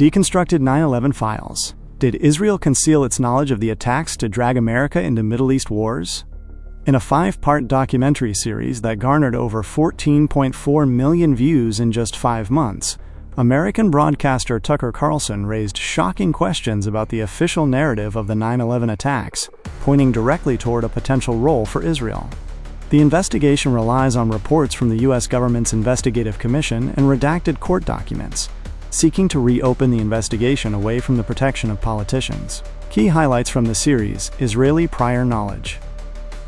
Deconstructed 9/11 files. Did Israel conceal its knowledge of the attacks to drag America into Middle East wars? In a 5-part documentary series that garnered over 14.4 million views in just 5 months, American broadcaster Tucker Carlson raised shocking questions about the official narrative of the 9/11 attacks, pointing directly toward a potential role for Israel. The investigation relies on reports from the U.S. government's investigative commission and redacted court documents, seeking to reopen the investigation away from the protection of politicians. Key highlights from the series: Israeli prior knowledge.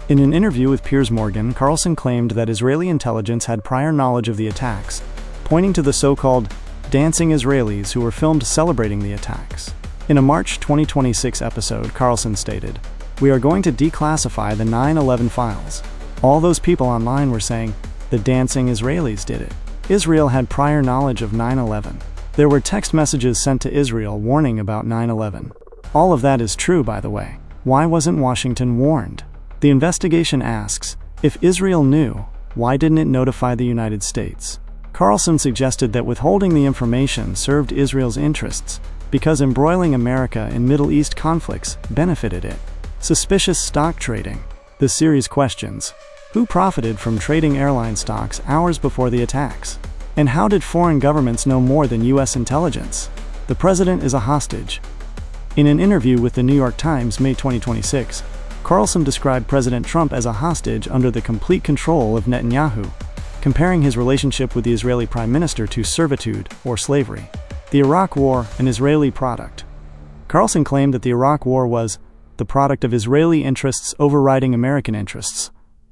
In an interview with Piers Morgan, Carlson claimed that Israeli intelligence had prior knowledge of the attacks, pointing to the so-called dancing Israelis who were filmed celebrating the attacks. In a March 2026 episode, Carlson stated, "We are going to declassify the 9/11 files. All those people online were saying, the dancing Israelis did it. Israel had prior knowledge of 9/11. There were text messages sent to Israel warning about 9/11. All of that is true, by the way. Why wasn't Washington warned?" The investigation asks, if Israel knew, why didn't it notify the United States? Carlson suggested that withholding the information served Israel's interests because embroiling America in Middle East conflicts benefited it. Suspicious stock trading. The series questions, who profited from trading airline stocks hours before the attacks? And how did foreign governments know more than U.S. intelligence? The president is a hostage. In an interview with the New York Times, May 2026, Carlson described President Trump as a hostage under the complete control of Netanyahu, comparing his relationship with the Israeli prime minister to servitude or slavery. The Iraq War, an Israeli product. Carlson claimed that the Iraq War was the product of Israeli interests overriding American interests,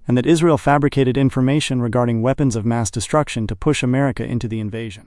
and that Israel fabricated information regarding weapons of mass destruction to push America into the invasion.